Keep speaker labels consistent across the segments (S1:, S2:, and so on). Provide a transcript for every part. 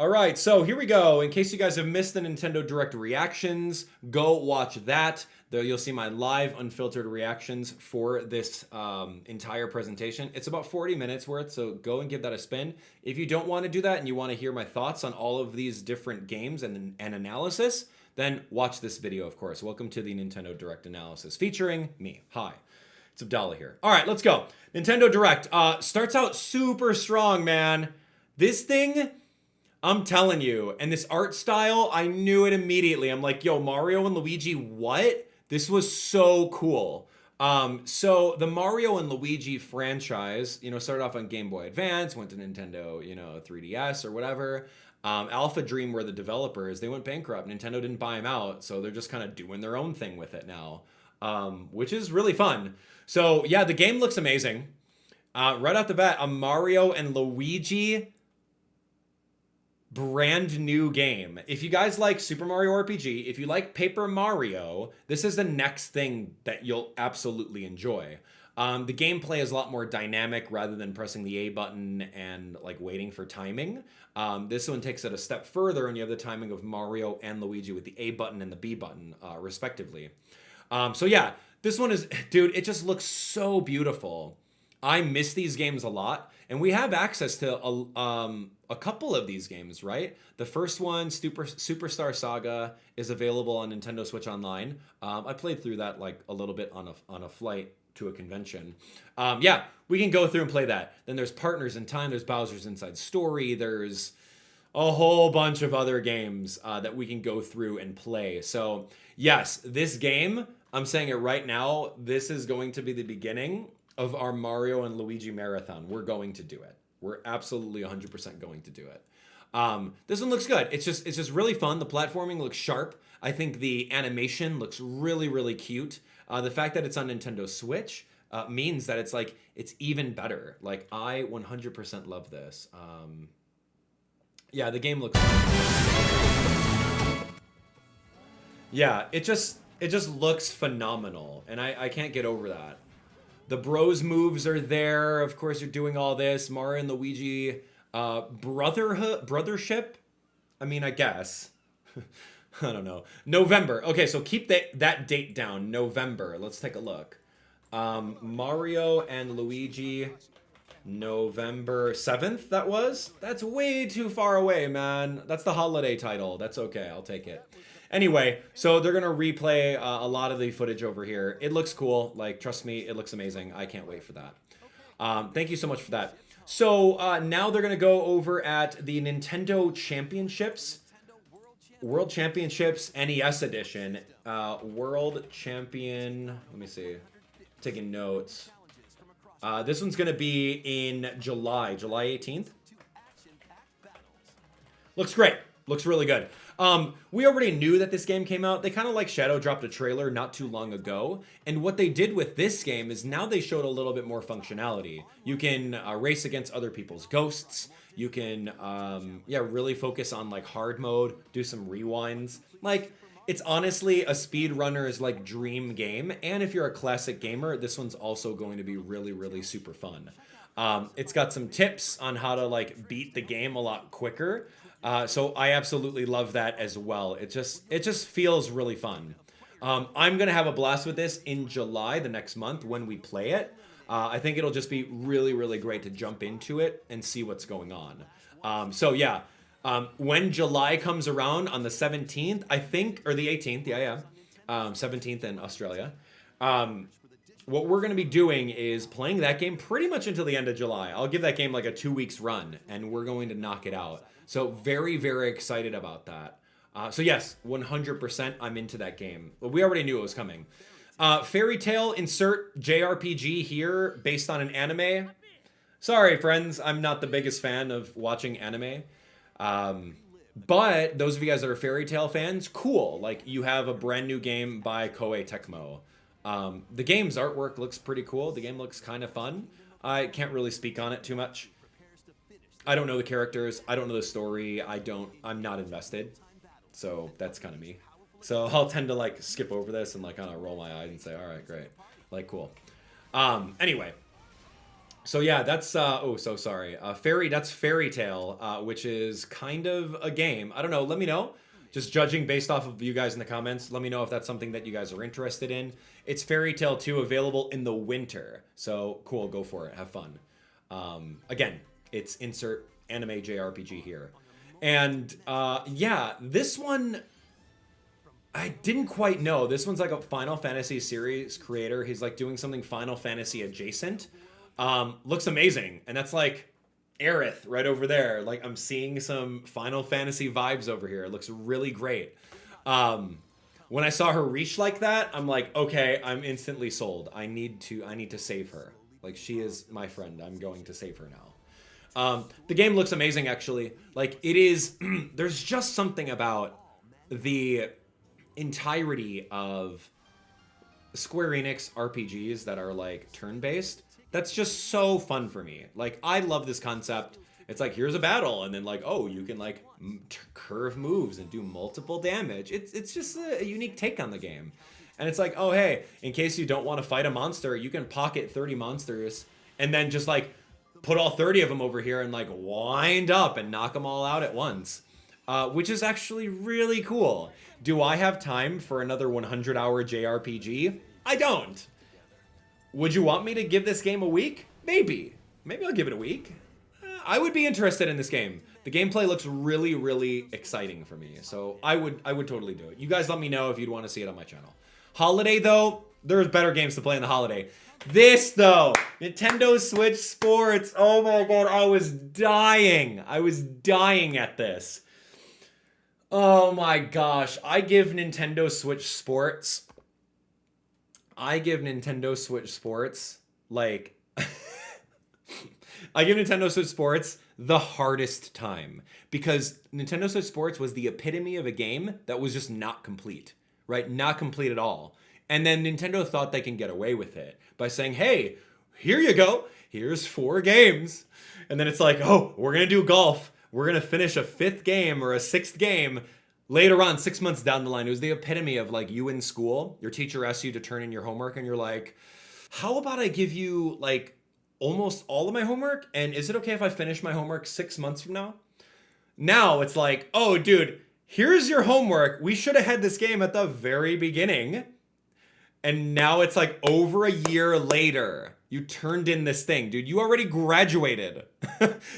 S1: All right, so here we go. In case you guys have missed the Nintendo Direct reactions, go watch that. There you'll see my live unfiltered reactions for this entire presentation. It's about 40 minutes worth, so go and give that a spin. If you don't want to do that and you want to hear my thoughts on all of these different games and analysis, then watch this video, of course. Welcome to the Nintendo Direct analysis featuring me. Hi, it's Abdallah here. All right, let's go. Nintendo Direct starts out super strong, man. This thing, I'm telling you, and this art style, I knew it immediately. I'm like, yo, Mario and Luigi, what? This was so cool. So the Mario and Luigi franchise, started off on Game Boy Advance, went to Nintendo, 3DS or whatever. Alpha Dream were the developers. They went bankrupt. Nintendo didn't buy them out, so they're just kind of doing their own thing with it now, which is really fun. So yeah, the game looks amazing. Right off the bat, a Mario and Luigi brand new game. If you guys like Super Mario RPG, if you like Paper Mario, this is the next thing that you'll absolutely enjoy. The gameplay is a lot more dynamic rather than pressing the A button and like waiting for timing. This one takes it a step further, and you have the timing of Mario and Luigi with the A button and the B button, respectively. So yeah, this one is, dude, it just looks so beautiful. I miss these games a lot, and we have access to a couple of these games, right? The first one, Superstar Saga, is available on Nintendo Switch Online. I played through that like a little bit on a flight to a convention. Yeah, we can go through and play that. Then there's Partners in Time, there's Bowser's Inside Story, there's a whole bunch of other games that we can go through and play. So yes, this game, I'm saying it right now, this is going to be the beginning of our Mario and Luigi marathon. We're going to do it. We're absolutely 100% going to do it. This one looks good. It's just really fun. The platforming looks sharp. I think the animation looks really, really cute. The fact that it's on Nintendo Switch means that it's even better. Like, I 100% love this. Yeah, the game looks. Yeah, it just looks phenomenal, and I can't get over that. The bros moves are there. Of course, you're doing all this. Mario and Luigi, BrotherShip. I mean, I guess. I don't know. November. Okay, so keep that date down. November. Let's take a look. Mario and Luigi, November 7th, that was? That's way too far away, man. That's the holiday title. That's okay. I'll take it. Anyway, so they're going to replay a lot of the footage over here. It looks cool. Like, trust me, it looks amazing. I can't wait for that. Thank you so much for that. So now they're going to go over at the Nintendo Championships. World Championships NES Edition. World Champion... Let me see. Taking notes. This one's going to be in July 18th. Looks great. Looks really good. We already knew that this game came out. They kind of like shadow dropped a trailer not too long ago. And what they did with this game is now they showed a little bit more functionality. You can race against other people's ghosts. You can, really focus on like hard mode, do some rewinds. Like, it's honestly a speedrunner's like dream game. And if you're a classic gamer, this one's also going to be really, really super fun. It's got some tips on how to like beat the game a lot quicker. So I absolutely love that as well. It just feels really fun. I'm going to have a blast with this in July, the next month, when we play it. I think it'll just be really, really great to jump into it and see what's going on. So yeah, when July comes around on the 17th, I think, or the 18th, 17th in Australia, what we're going to be doing is playing that game pretty much until the end of July. I'll give that game like a 2 weeks run, and we're going to knock it out. So very, very excited about that. So yes, 100% I'm into that game. Well, we already knew it was coming. Fairy Tail, insert JRPG here based on an anime. Sorry, friends, I'm not the biggest fan of watching anime. But those of you guys that are Fairy Tail fans, cool. Like, you have a brand new game by Koei Tecmo. The game's artwork looks pretty cool. The game looks kind of fun. I can't really speak on it too much. I don't know the characters. I don't know the story. I'm not invested. So that's kind of me. So I'll tend to like skip over this and like kind of roll my eyes and say, all right, great. Like, cool. Anyway, So yeah, that's oh, so sorry. That's Fairy Tale, which is kind of a game. I don't know. Let me know. Just judging based off of you guys in the comments, let me know if that's something that you guys are interested in. It's Fairy Tale 2, available in the winter. So cool, go for it. Have fun. Again, it's insert anime JRPG here. And yeah, this one I didn't quite know. This one's like a Final Fantasy series creator. He's like doing something Final Fantasy adjacent. Looks amazing. And that's like Aerith right over there. Like I'm seeing some Final Fantasy vibes over here. It looks really great. When I saw her reach like that, I'm like, okay, I'm instantly sold. I need to save her. Like she is my friend. I'm going to save her now. The game looks amazing actually. Like it is, there's just something about the entirety of Square Enix RPGs that are like turn-based. That's just so fun for me. Like I love this concept. It's like here's a battle and then like oh you can like curve moves and do multiple damage. It's just a unique take on the game. And it's like oh hey, in case you don't want to fight a monster, you can pocket 30 monsters and then just like put all 30 of them over here and like wind up and knock them all out at once. Which is actually really cool. Do I have time for another 100-hour JRPG? I don't. Would you want me to give this game a week? Maybe. Maybe I'll give it a week. I would be interested in this game. The gameplay looks really, really exciting for me. So I would totally do it. You guys let me know if you'd want to see it on my channel. Holiday, though, there's better games to play in the holiday. This, though, Nintendo Switch Sports. Oh my god, I was dying. I was dying at this. Oh my gosh, I give Nintendo Switch Sports like I give Nintendo Switch Sports the hardest time because Nintendo Switch Sports was the epitome of a game that was just not complete, right? Not complete at all. And then Nintendo thought they can get away with it by saying, hey, here you go. Here's 4 games. And then it's like, oh, we're going to do golf. We're going to finish a 5th game or a 6th game later on, 6 months down the line. It was the epitome of like you in school. Your teacher asks you to turn in your homework and you're like, how about I give you like almost all of my homework? And is it okay if I finish my homework 6 months from now? Now it's like, oh, dude, here's your homework. We should have had this game at the very beginning. And now it's like over a year later, you turned in this thing. Dude, you already graduated.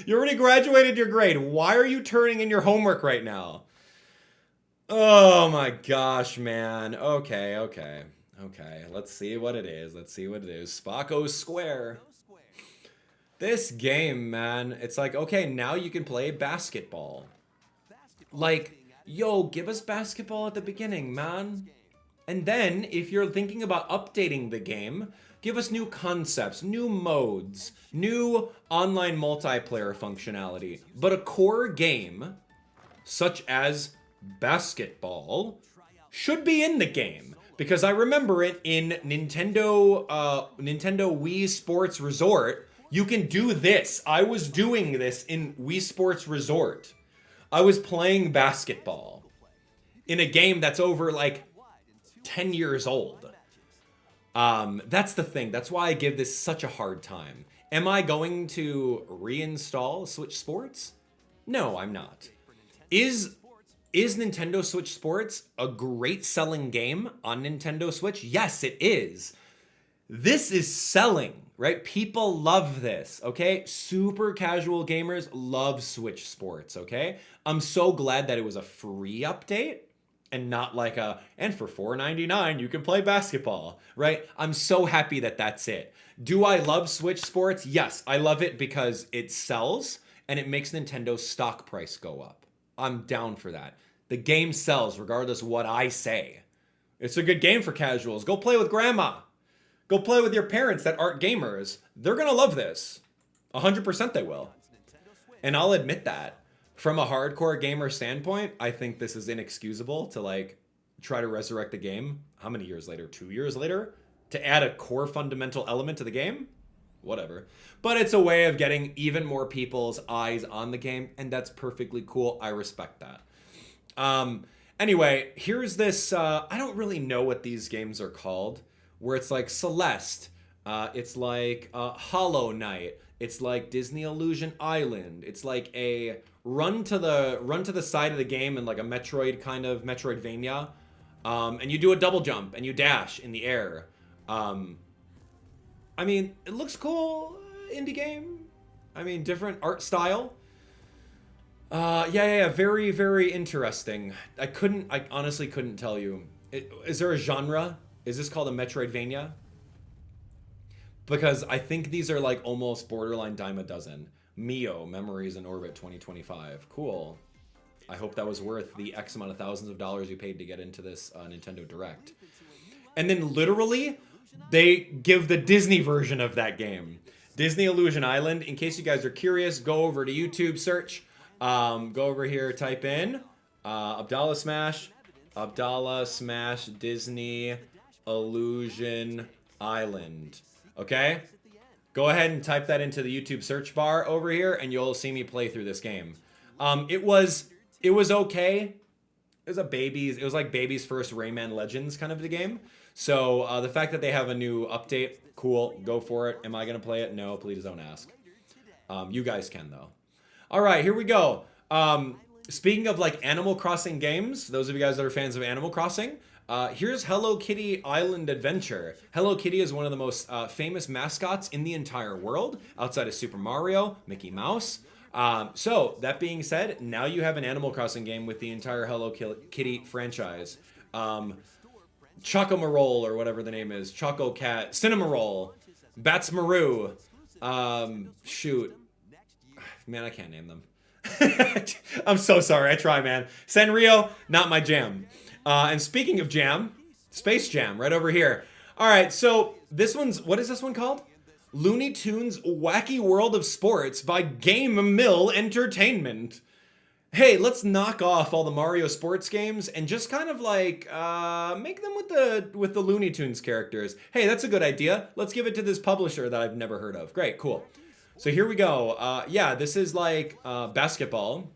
S1: You already graduated your grade. Why are you turning in your homework right now? Oh my gosh, man. Okay. Let's see what it is. Spacco Square. This game, man. It's like, okay, now you can play basketball. Like, yo, give us basketball at the beginning, man. And then, if you're thinking about updating the game, give us new concepts, new modes, new online multiplayer functionality. But a core game, such as basketball, should be in the game. Because I remember it in Nintendo Wii Sports Resort. You can do this. I was doing this in Wii Sports Resort. I was playing basketball in a game that's over like 10 years old. That's the thing. That's why I give this such a hard time. Am I going to reinstall Switch Sports? No, I'm not. Is Nintendo Switch Sports a great selling game on Nintendo Switch? Yes, it is. This is selling, right? People love this, okay? Super casual gamers love Switch Sports, okay? I'm so glad that it was a free update and not like and for $4.99 you can play basketball, right? I'm so happy that that's it. Do I love Switch Sports? Yes, I love it because it sells and it makes Nintendo's stock price go up. I'm down for that. The game sells regardless of what I say. It's a good game for casuals. Go play with grandma. Go play with your parents that aren't gamers. They're gonna love this. 100% they will. And I'll admit that. From a hardcore gamer standpoint, I think this is inexcusable to like try to resurrect the game. How many years later? 2 years later? To add a core fundamental element to the game? Whatever. But it's a way of getting even more people's eyes on the game, and that's perfectly cool. I respect that. Anyway, here's this, I don't really know what these games are called, where it's like Celeste, It's like Hollow Knight. It's like Disney Illusion Island. It's like a run to the side of the game in like a Metroid kind of Metroidvania, and you do a double jump and you dash in the air. I mean, it looks cool, indie game. I mean, different art style. Yeah. Very, very interesting. I honestly couldn't tell you. Is there a genre? Is this called a Metroidvania? Because I think these are like almost borderline dime a dozen. Mio, Memories in Orbit 2025. Cool. I hope that was worth the X amount of thousands of dollars you paid to get into this Nintendo Direct. And then literally, they give the Disney version of that game. Disney Illusion Island. In case you guys are curious, go over to YouTube, search. Go over here, type in AbdallahSmash Disney Illusion Island. Okay? Go ahead and type that into the YouTube search bar over here, and you'll see me play through this game. It was okay. It was like baby's first Rayman Legends kind of the game. So the fact that they have a new update, cool, go for it. Am I gonna play it? No, please don't ask. You guys can though. All right, here we go. Speaking of like Animal Crossing games, those of you guys that are fans of Animal Crossing, here's Hello Kitty Island Adventure. Hello Kitty is one of the most famous mascots in the entire world, outside of Super Mario, Mickey Mouse. So, that being said, now you have an Animal Crossing game with the entire Hello Kitty franchise. Chocomarole, or whatever the name is, Choco Cat, Cinnamoroll, Batsmaroo, shoot. Man, I can't name them. I'm so sorry, I try, man. Sanrio, not my jam. And speaking of jam, Space Jam, right over here. All right, so this one's, what is this one called? Looney Tunes Wacky World of Sports by Game Mill Entertainment. Hey, let's knock off all the Mario sports games and just kind of like make them with the Looney Tunes characters. Hey, that's a good idea. Let's give it to this publisher that I've never heard of. Great, cool. So here we go. Yeah, this is like basketball.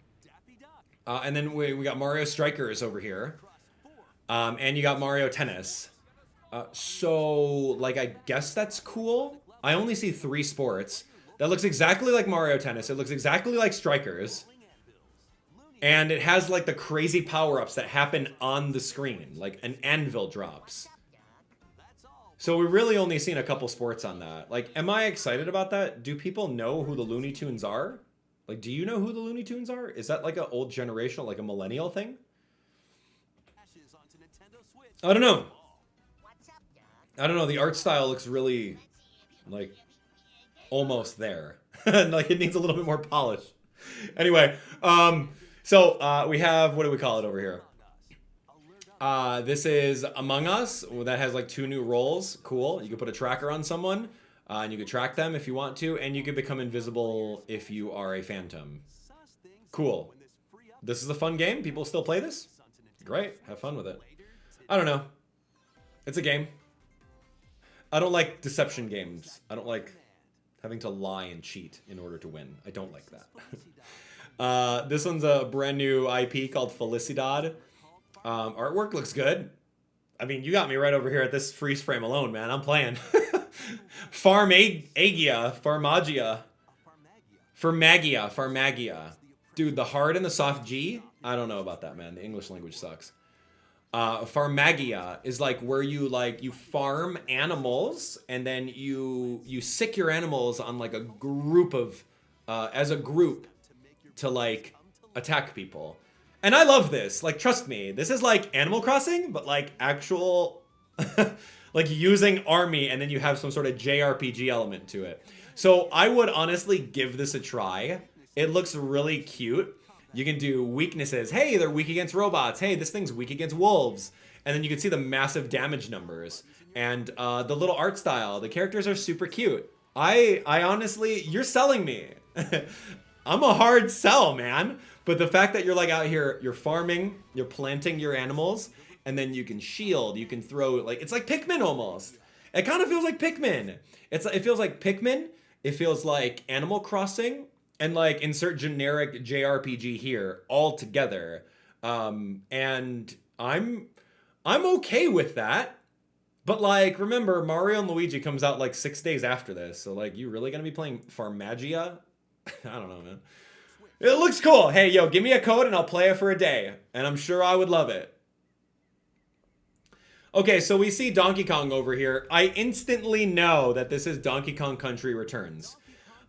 S1: And then we got Mario Strikers over here. And you got Mario Tennis. So, like, I guess that's cool. I only see 3 sports. That looks exactly like Mario Tennis. It looks exactly like Strikers. And it has, like, the crazy power-ups that happen on the screen. Like, an anvil drops. So we've really only seen a couple sports on that. Like, am I excited about that? Do people know who the Looney Tunes are? Like, do you know who the Looney Tunes are? Is that, like, an old generational, like a millennial thing? I don't know. I don't know. The art style looks really, like, almost there. Like, it needs a little bit more polish. Anyway, so we have, what do we call it over here? This is Among Us. That has, like, 2 new roles. Cool. You can put a tracker on someone, and you can track them if you want to, and you can become invisible if you are a phantom. Cool. This is a fun game. People still play this? Great. Have fun with it. I don't know. It's a game. I don't like deception games. I don't like having to lie and cheat in order to win. I don't like that. This one's a brand new IP called Felicidad. Artwork looks good. I mean, you got me right over here at this freeze frame alone, man. I'm playing. Farmagia. Dude, the hard and the soft G? I don't know about that, man. The English language sucks. Farmagia is like where you farm animals and then you sick your animals on like a group of as a group to like attack people. And I love this. Like, trust me, this is like Animal Crossing, but like actual like using army, and then you have some sort of JRPG element to it. So I would honestly give this a try. It looks really cute. You can do weaknesses. Hey, they're weak against robots. Hey, this thing's weak against wolves. And then you can see the massive damage numbers. And the little art style. The characters are super cute. I honestly, you're selling me. I'm a hard sell, man. But the fact that you're like out here, you're farming, you're planting your animals, and then you can shield, you can throw, like, it's like Pikmin almost. It kind of feels like Pikmin. It feels like Pikmin. It feels like Animal Crossing. And like insert generic JRPG here all together. And I'm okay with that, But like, remember, Mario and Luigi comes out like 6 days after this. So like, you really gonna be playing Farmagia? I don't know, man. It looks cool. Hey, yo, give me a code and I'll play it for a day. And I'm sure I would love it. Okay, so we see Donkey Kong over here. I instantly know that this is Donkey Kong Country Returns.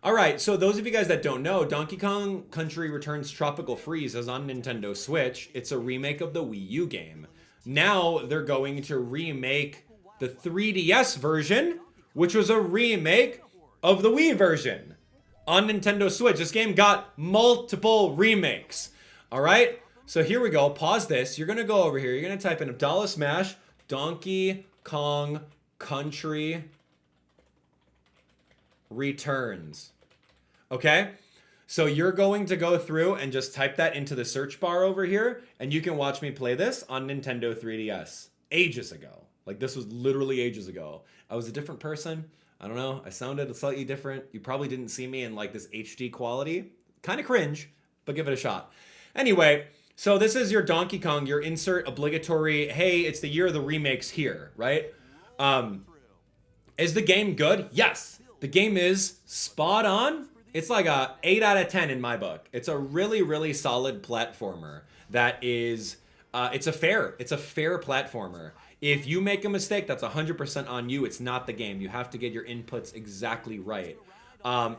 S1: All right, so those of you guys that don't know, Donkey Kong Country Returns Tropical Freeze is on Nintendo Switch. It's a remake of the Wii U game. Now they're going to remake the 3DS version, which was a remake of the Wii version on Nintendo Switch. This game got multiple remakes. All right, so here we go. Pause this. You're going to go over here. You're going to type in AbdallahSmash Donkey Kong Country Returns. Okay? So you're going to go through and just type that into the search bar over here, and you can watch me play this on Nintendo 3DS. Ages ago. Like, this was literally ages ago. I was a different person. I don't know. I sounded slightly different. You probably didn't see me in, like, this HD quality. Kind of cringe, but give it a shot. Anyway, so this is your Donkey Kong, your insert obligatory, hey, it's the year of the remakes here, right? Is the game good? Yes. The game is spot on. It's like a 8 out of 10 in my book. It's a really, really solid platformer that is, it's a fair platformer. If you make a mistake, that's 100% on you. It's not the game. You have to get your inputs exactly right.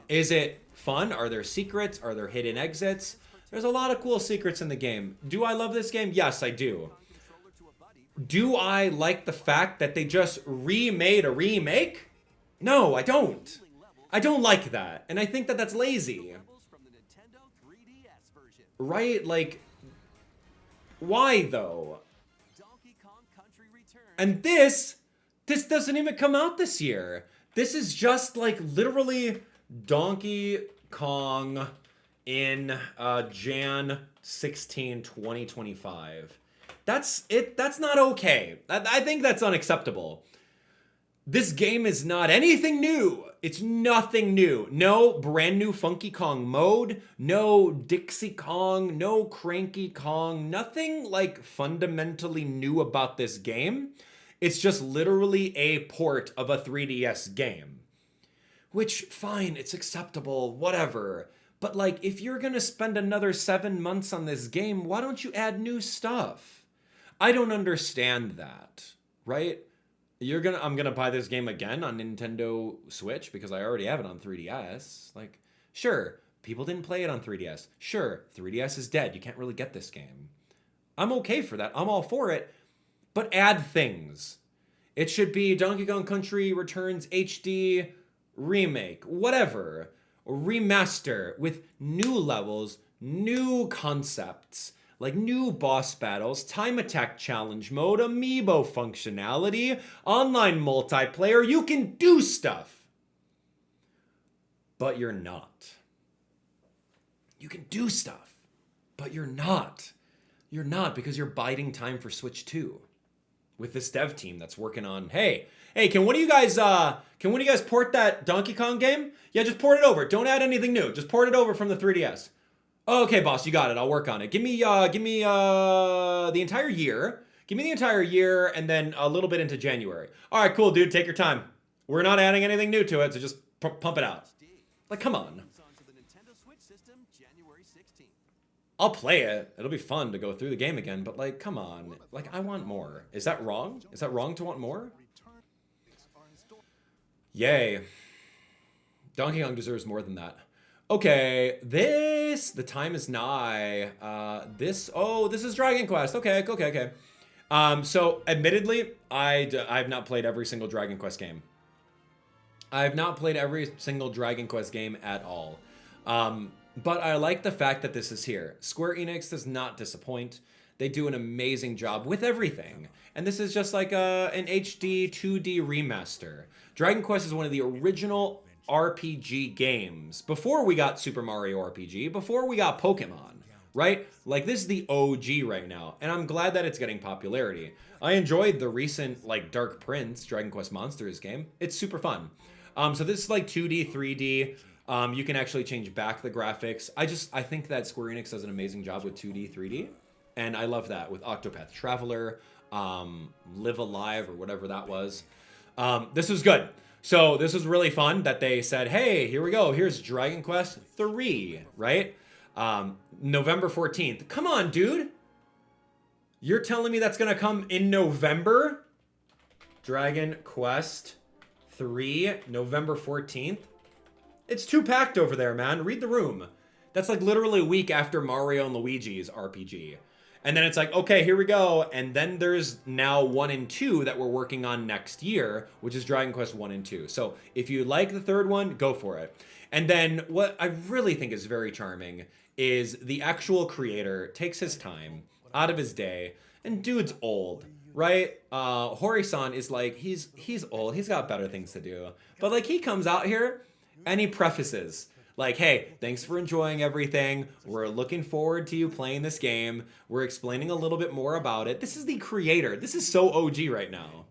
S1: Is it fun? Are there secrets? Are there hidden exits? There's a lot of cool secrets in the game. Do I love this game? Yes, I do. Do I like the fact that they just remade a remake? No, I don't. I don't like that. And I think that that's lazy. Right? Like, why though? And this doesn't even come out this year. This is just like literally Donkey Kong in Jan 16, 2025. That's it. That's not okay. I think that's unacceptable. This game is not anything new. It's nothing new. No brand new Funky Kong mode. No Dixie Kong. No Cranky Kong. Nothing like fundamentally new about this game. It's just literally a port of a 3DS game. Which, fine, it's acceptable, whatever. But like, if you're gonna spend another 7 months on this game, why don't you add new stuff? I don't understand that, right? I'm gonna buy this game again on Nintendo Switch because I already have it on 3DS. Like, sure, people didn't play it on 3DS. Sure, 3DS is dead. You can't really get this game. I'm okay for that. I'm all for it. But add things. It should be Donkey Kong Country Returns HD remake, whatever. Remaster with new levels, new concepts, like new boss battles, time attack challenge mode, amiibo functionality, online multiplayer. You can do stuff. But you're not. You can do stuff, but you're not. You're not because you're biding time for Switch 2 with this dev team that's working on, hey, can one of you guys port that Donkey Kong game? Yeah, just port it over. Don't add anything new. Just port it over from the 3DS. Okay, boss, you got it. I'll work on it. Give me the entire year. Give me the entire year and then a little bit into January. All right, cool, dude. Take your time. We're not adding anything new to it, so just pump it out. Like, come on. I'll play it. It'll be fun to go through the game again, but like, come on. Like, I want more. Is that wrong? Is that wrong to want more? Yay. Donkey Kong deserves more than that. Okay, the time is nigh. This is Dragon Quest. Okay. So admittedly, I've not played every single Dragon Quest game. I've not played every single Dragon Quest game at all. But I like the fact that this is here. Square Enix does not disappoint. They do an amazing job with everything. And this is just like an HD 2D remaster. Dragon Quest is one of the original RPG games. Before we got Super Mario RPG, before we got Pokemon, right? Like, this is the OG right now. And I'm glad that it's getting popularity. I enjoyed the recent, like, Dark Prince Dragon Quest Monsters game. It's super fun. So this is like 2D, 3D. You can actually change back the graphics. I think that Square Enix does an amazing job with 2D, 3D. And I love that with Octopath Traveler. Live Alive or whatever that was. This was good. So this was really fun that they said, hey, here we go. Here's Dragon Quest 3, right? November 14th. Come on, dude. You're telling me that's going to come in November? Dragon Quest 3, November 14th. It's too packed over there, man. Read the room. That's like literally a week after Mario and Luigi's RPG. And then it's like, okay, here we go. And then there's now 1 and 2 that we're working on next year, which is Dragon Quest 1 and 2. So if you like the third one, go for it. And then what I really think is very charming is the actual creator takes his time out of his day, and dude's old, right? Hori-san is like, he's old. He's got better things to do. But like he comes out here and he prefaces like, hey, thanks for enjoying everything. We're looking forward to you playing this game. We're explaining a little bit more about it. This is the creator. This is so OG right now.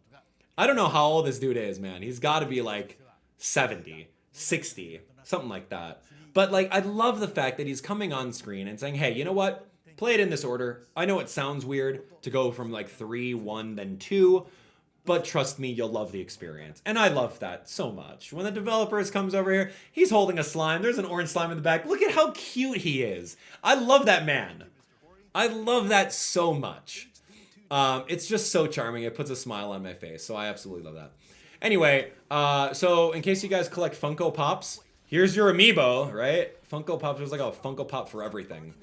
S1: I don't know how old this dude is, man. He's got to be like 70, 60, something like that. But like, I love the fact that he's coming on screen and saying, hey, you know what? Play it in this order. I know it sounds weird to go from like 3, 1, then 2. But trust me, you'll love the experience. And I love that so much. When the developers comes over here, he's holding a slime. There's an orange slime in the back. Look at how cute he is. I love that man. I love that so much. It's just so charming. It puts a smile on my face. So I absolutely love that. Anyway, so in case you guys collect Funko Pops, here's your amiibo, right? Funko Pops, there's like a Funko Pop for everything.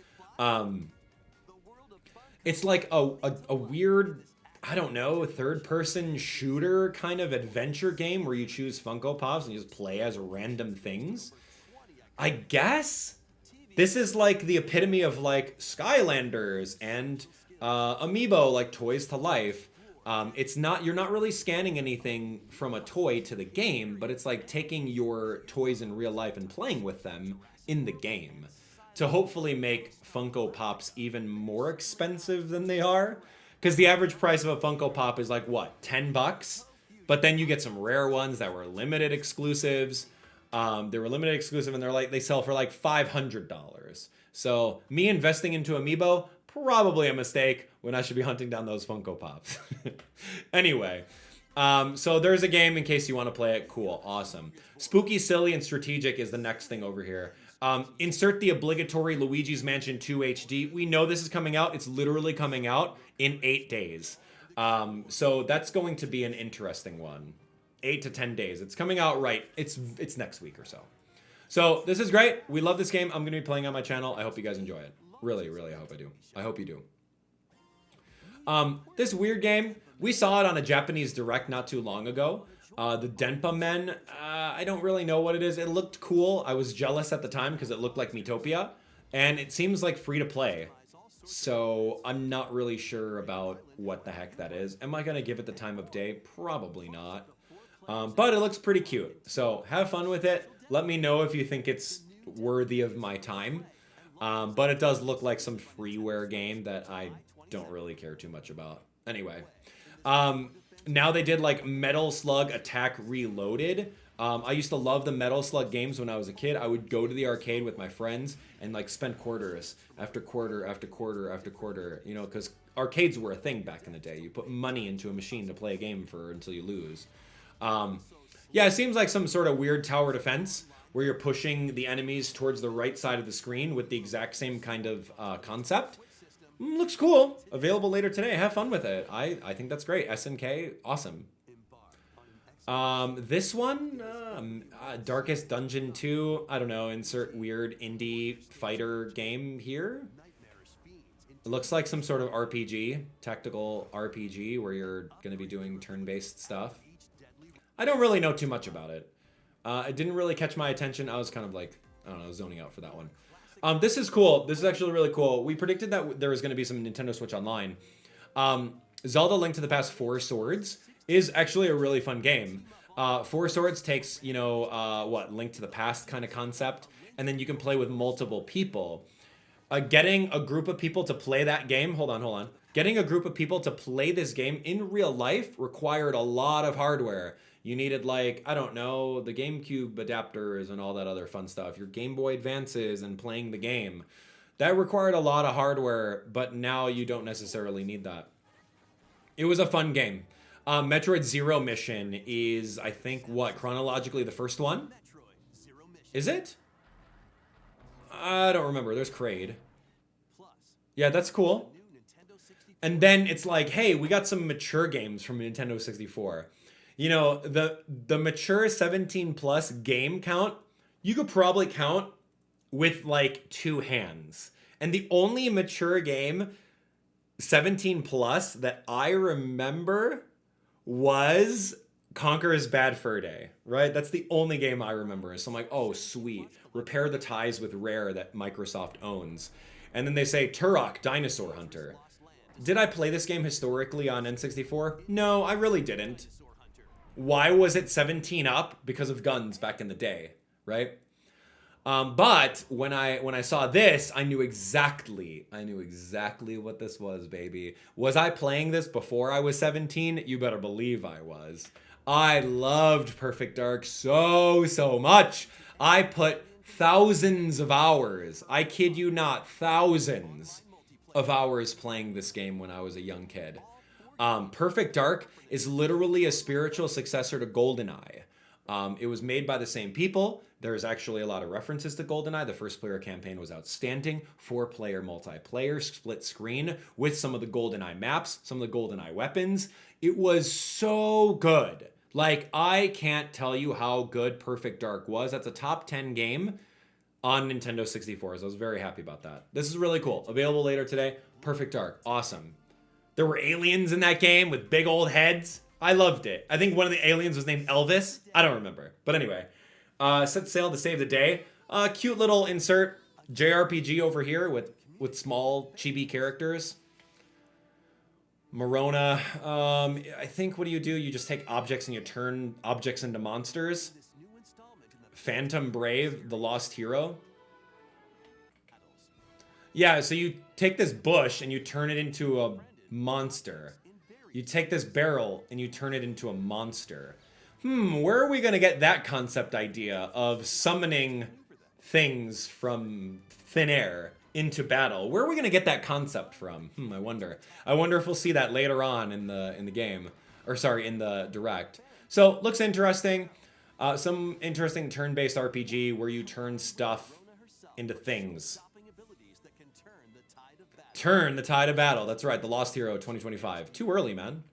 S1: It's like a weird, I don't know, third-person shooter kind of adventure game where you choose Funko Pops and you just play as random things. I guess this is like the epitome of like Skylanders and Amiibo, like Toys to Life. It's not, you're not really scanning anything from a toy to the game, but it's like taking your toys in real life and playing with them in the game to hopefully make Funko Pops even more expensive than they are. Because the average price of a Funko Pop is like, what, 10 bucks? But then you get some rare ones that were limited exclusives. They were limited exclusive and they sell for like $500. So me investing into Amiibo, probably a mistake when I should be hunting down those Funko Pops. Anyway, so there's a game in case you want to play it. Cool, awesome. Spooky, Silly, and Strategic is the next thing over here. Insert the obligatory Luigi's Mansion 2 HD. We know this is coming out. It's literally coming out in 8 days. So that's going to be an interesting one. 8 to 10 days. It's coming out right. It's next week or so. So this is great. We love this game. I'm going to be playing on my channel. I hope you guys enjoy it. Really, really, I hope I do. I hope you do. This weird game, we saw it on a Japanese Direct not too long ago. The Denpa Men, I don't really know what it is. It looked cool. I was jealous at the time because it looked like Miitopia. And it seems like free to play. So I'm not really sure about what the heck that is. Am I going to give it the time of day? Probably not. But it looks pretty cute. So have fun with it. Let me know if you think it's worthy of my time. But it does look like some freeware game that I don't really care too much about. Anyway. Now they did like Metal Slug Attack Reloaded. I used to love the Metal Slug games when I was a kid. I would go to the arcade with my friends and like spend quarters after quarter after quarter after quarter, you know, because arcades were a thing back in the day. You put money into a machine to play a game for until you lose. Yeah, it seems like some sort of weird tower defense where you're pushing the enemies towards the right side of the screen with the exact same kind of concept. Looks cool. Available later today. Have fun with it. I think that's great. SNK, awesome. This one, Darkest Dungeon 2. I don't know. Insert weird indie fighter game here. It looks like some sort of RPG, tactical RPG, where you're going to be doing turn-based stuff. I don't really know too much about it. It didn't really catch my attention. I was kind of like, I don't know, zoning out for that one. This is cool. This is actually really cool. We predicted that there was going to be some Nintendo Switch Online. Zelda Link to the Past 4 Swords is actually a really fun game. 4 Swords takes, you know, Link to the Past kind of concept, and then you can play with multiple people. Getting a group of people to play that game, hold on. Getting a group of people to play this game in real life required a lot of hardware. You needed, like, I don't know, the GameCube adapters and all that other fun stuff. Your Game Boy Advances and playing the game. That required a lot of hardware, but now you don't necessarily need that. It was a fun game. Metroid Zero Mission is, I think, what, chronologically the first one? Is it? I don't remember. There's Kraid. Yeah, that's cool. And then it's like, hey, we got some mature games from Nintendo 64. You know, the mature 17 plus game count, you could probably count with like 2 hands. And the only mature game 17 plus that I remember was Conker's Bad Fur Day, right? That's the only game I remember. So I'm like, oh, sweet. Repair the ties with Rare that Microsoft owns. And then they say Turok Dinosaur Hunter. Did I play this game historically on N64? No, I really didn't. Why was it 17 up? Because of guns back in the day, right? But when I saw this, I knew exactly what this was, baby. Was I playing this before I was 17? You better believe I was. I loved Perfect Dark so much. I put thousands of hours, I kid you not, thousands of hours playing this game when I was a young kid. Perfect Dark is literally a spiritual successor to GoldenEye. It was made by the same people. There's actually a lot of references to GoldenEye. The first player campaign was outstanding. 4-player multiplayer, split screen with some of the GoldenEye maps, some of the GoldenEye weapons. It was so good. Like, I can't tell you how good Perfect Dark was. That's a top 10 game on Nintendo 64. So I was very happy about that. This is really cool. Available later today. Perfect Dark. Awesome. There were aliens in that game with big old heads. I loved it. I think one of the aliens was named Elvis. I don't remember. But anyway, set sail to save the day. Cute little insert. JRPG over here with small chibi characters. Morona. I think, what do? You just take objects and you turn objects into monsters. Phantom Brave, the Lost Hero. Yeah, so you take this bush and you turn it into a monster. You take this barrel and you turn it into a monster. Where are we going to get that concept idea of summoning things from thin air into battle? Where are we going to get that concept from? I wonder. I wonder if we'll see that later on in the game. Or sorry, in the direct. So, looks interesting. Some interesting turn-based RPG where you turn stuff into things. Turn the tide of battle. That's right. The Lost Hero 2025. Too early, man.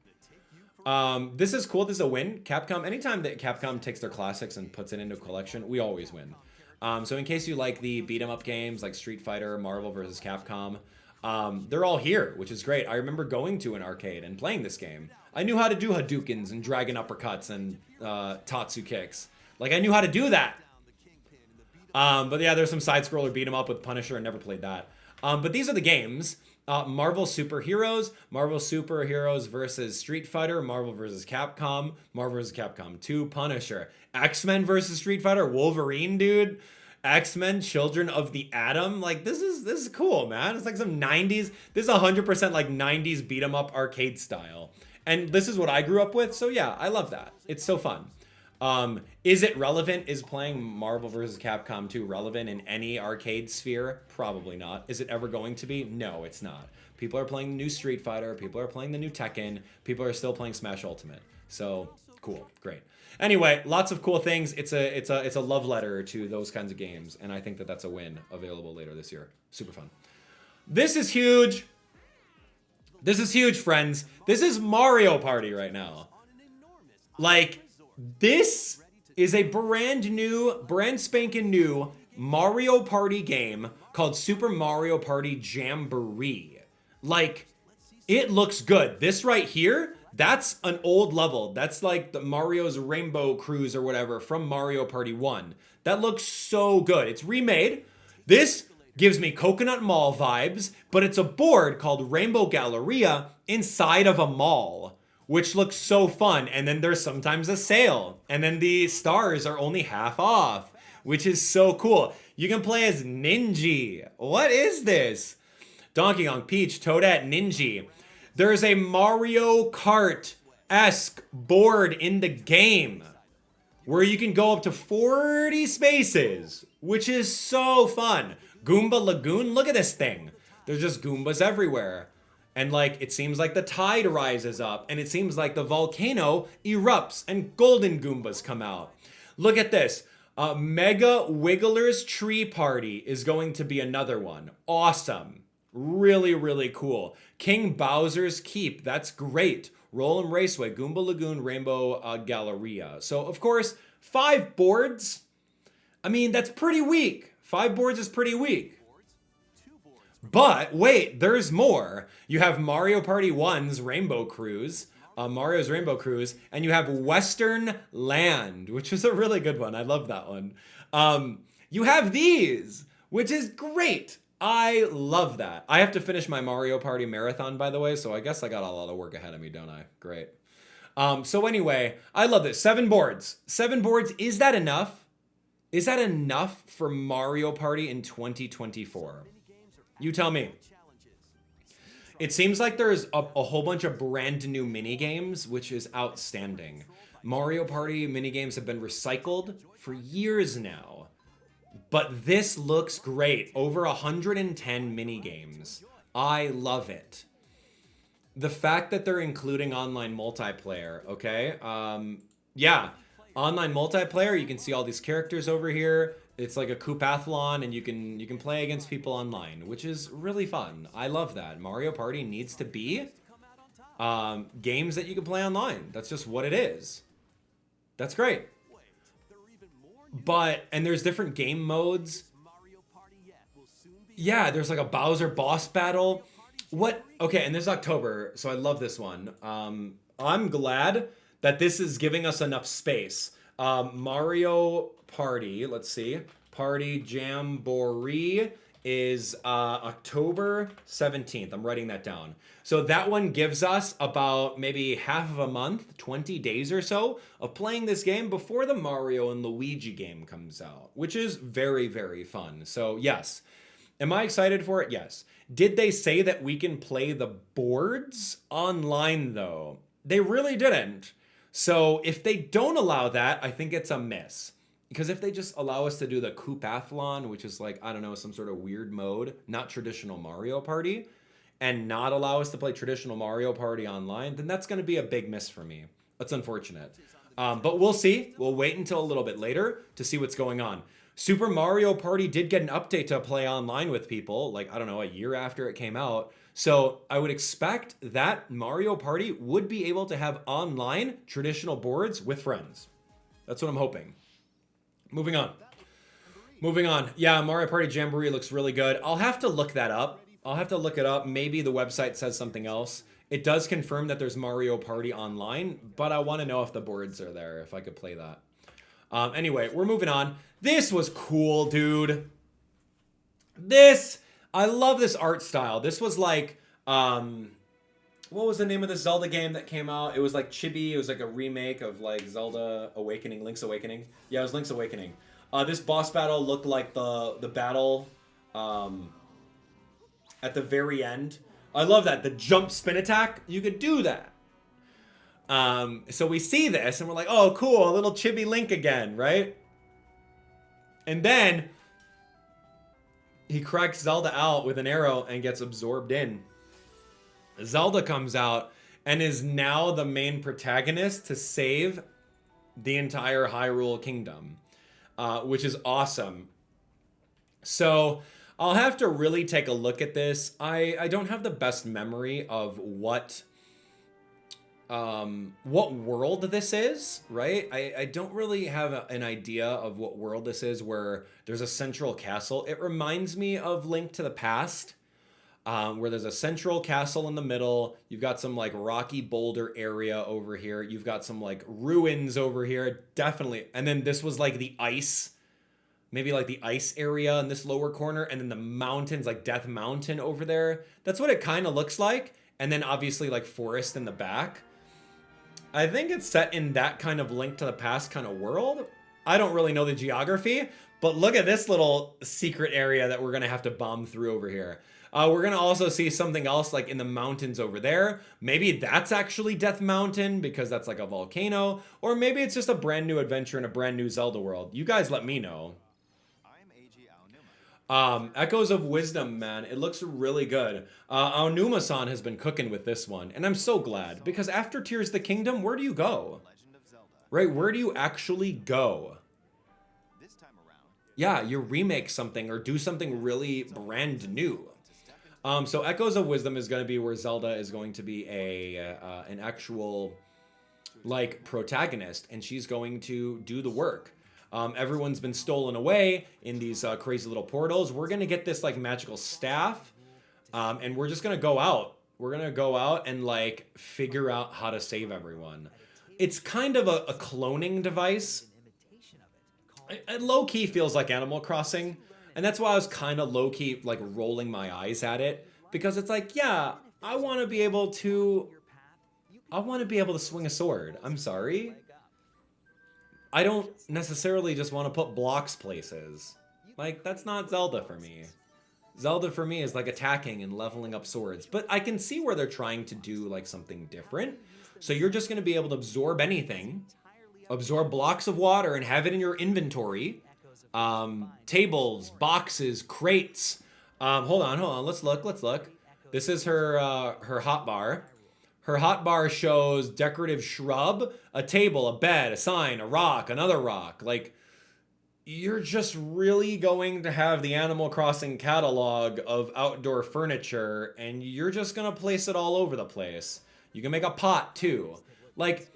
S1: This is cool. This is a win. Capcom, anytime that Capcom takes their classics and puts it into a collection, we always win. So in case you like the beat-em-up games like Street Fighter, Marvel vs. Capcom, they're all here, which is great. I remember going to an arcade and playing this game. I knew how to do Hadoukens and dragon uppercuts and Tatsu kicks. Like, I knew how to do that. But yeah, there's some side-scroller beat-em-up with Punisher. I never played that. But these are the games. Marvel Superheroes versus Street Fighter, Marvel versus Capcom, Marvel versus Capcom 2, Punisher, X-Men versus Street Fighter, Wolverine, dude, X-Men, Children of the Atom. Like, this is cool, man. It's like some 90s. This is 100% like 90s beat 'em up arcade style. And this is what I grew up with. So yeah, I love that. It's so fun. Is it relevant? Is playing Marvel vs. Capcom 2 relevant in any arcade sphere? Probably not. Is it ever going to be? No, it's not. People are playing the new Street Fighter. People are playing the new Tekken. People are still playing Smash Ultimate. So cool, great. Anyway, lots of cool things. It's a love letter to those kinds of games, and I think that that's a win. Available later this year. Super fun. This is huge. This is huge, friends. This is Mario Party right now. Like, this is a brand spanking new Mario Party game called Super Mario Party Jamboree. Like, it looks good. This right here, that's an old level. That's like the Mario's Rainbow Cruise or whatever from Mario Party 1. That looks so good. It's remade. This gives me Coconut Mall vibes, but it's a board called Rainbow Galleria inside of a mall, which looks so fun. And then there's sometimes a sale, and then the stars are only half off, which is so cool. You can play as Ninja. What is this? Donkey Kong, Peach, Toadette, Ninja. There's a Mario Kart-esque board in the game where you can go up to 40 spaces, which is so fun. Goomba Lagoon, look at this thing. There's just Goombas everywhere. And like, it seems like the tide rises up, and it seems like the volcano erupts and golden Goombas come out. Look at this. Mega Wiggler's Tree Party is going to be another one. Awesome. Really, really cool. King Bowser's Keep. That's great. Roll'em Raceway, Goomba Lagoon, Rainbow Galleria. So, of course, 5 boards. I mean, that's pretty weak. 5 boards is pretty weak. But wait, there's more. You have Mario Party 1's Rainbow Cruise, Mario's Rainbow Cruise, and you have Western Land, which is a really good one. I love that one. You have these, which is great. I love that. I have to finish my Mario Party marathon, by the way, so I guess I got a lot of work ahead of me, don't I? Great. So anyway, I love this. 7 boards. 7 boards, is that enough? Is that enough for Mario Party in 2024? You tell me. It seems like there's a whole bunch of brand new mini games, which is outstanding. Mario Party mini games have been recycled for years now, but this looks great. Over 110 mini games. I love it. The fact that they're including online multiplayer, okay? Yeah, online multiplayer. You can see all these characters over here. It's like a Coupathlon, and you can play against people online, which is really fun. I love that. Mario Party needs to be games that you can play online. That's just what it is. That's great. And there's different game modes. Yeah, there's like a Bowser boss battle. What? Okay, and this is October, so I love this one. I'm glad that this is giving us enough space. Mario Party, let's see. Party Jamboree is October 17th. I'm writing that down. So that one gives us about maybe half of a month, 20 days or so, of playing this game before the Mario and Luigi game comes out, which is very, very fun. So yes. Am I excited for it? Yes. Did they say that we can play the boards online, though? They really didn't. So if they don't allow that, I think it's a miss. Because if they just allow us to do the Coupathlon, which is like, I don't know, some sort of weird mode, not traditional Mario Party, and not allow us to play traditional Mario Party online, then that's going to be a big miss for me. That's unfortunate. But we'll see. We'll wait until a little bit later to see what's going on. Super Mario Party did get an update to play online with people, like, I don't know, a year after it came out. So I would expect that Mario Party would be able to have online traditional boards with friends. That's what I'm hoping. Moving on. Yeah, Mario Party Jamboree looks really good. I'll have to look that up. I'll have to look it up. Maybe the website says something else. It does confirm that there's Mario Party online, but I want to know if the boards are there, if I could play that. Anyway, we're moving on. This was cool, dude. I love this art style. This was like, what was the name of the Zelda game that came out? It was like Chibi. It was like a remake of like Zelda Awakening, Link's Awakening. Yeah, it was Link's Awakening. This boss battle looked like the battle at the very end. I love that. The jump spin attack, you could do that. So we see this and we're like, oh, cool, a little chibi Link again, right? And then he cracks Zelda out with an arrow and gets absorbed in. Zelda comes out and is now the main protagonist to save the entire Hyrule Kingdom, which is awesome. So I'll have to really take a look at this. I don't have the best memory of what world this is, right? I don't really have an idea of what world this is where there's a central castle. It reminds me of Link to the Past, where there's a central castle in the middle. You've got some like rocky boulder area over here. You've got some like ruins over here, definitely. And then this was like the ice, maybe like the ice area in this lower corner. And then the mountains, like Death Mountain over there. That's what it kind of looks like. And then obviously like forest in the back. I think it's set in that kind of Link to the Past kind of world. I don't really know the geography, but look at this little secret area that we're going to have to bomb through over here. We're going to also see something else like in the mountains over there. Maybe that's actually Death Mountain because that's like a volcano. Or maybe it's just a brand new adventure in a brand new Zelda world. You guys let me know. Echoes of Wisdom, man. It looks really good. Aonuma-san has been cooking with this one, and I'm so glad, because after Tears of the Kingdom, where do you go? Right, where do you actually go? Yeah, you remake something or do something really brand new. So Echoes of Wisdom is going to be where Zelda is going to be an actual, like, protagonist, and she's going to do the work. Everyone's been stolen away in these crazy little portals. We're going to get this, like, magical staff, and we're just going to go out. We're going to go out and, like, figure out how to save everyone. It's kind of a cloning device. It low-key feels like Animal Crossing, and that's why I was kind of low-key, like, rolling my eyes at it, because it's like, yeah, I want to be able to swing a sword. I'm sorry. I don't necessarily just want to put blocks places. Like, that's not Zelda for me. Zelda for me is like attacking and leveling up swords, but I can see where they're trying to do like something different. So you're just going to be able to absorb anything, absorb blocks of water and have it in your inventory. Tables, boxes, crates. Hold on. Let's look. This is her hotbar. Her hotbar shows decorative shrub, a table, a bed, a sign, a rock, another rock. Like, you're just really going to have the Animal Crossing catalog of outdoor furniture, and you're just going to place it all over the place. You can make a pot too. Like,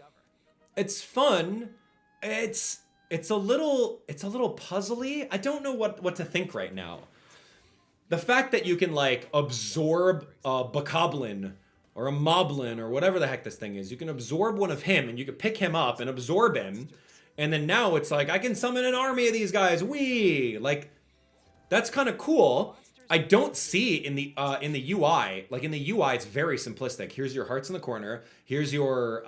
S1: it's fun. It's a little puzzly. I don't know what to think right now. The fact that you can, like, absorb a bokoblin or a moblin or whatever the heck this thing is. You can absorb one of him and you can pick him up and absorb him. And then now it's like, I can summon an army of these guys. Wee! Like, that's kind of cool. I don't see in the UI, like in the UI, it's very simplistic. Here's your hearts in the corner. Here's your,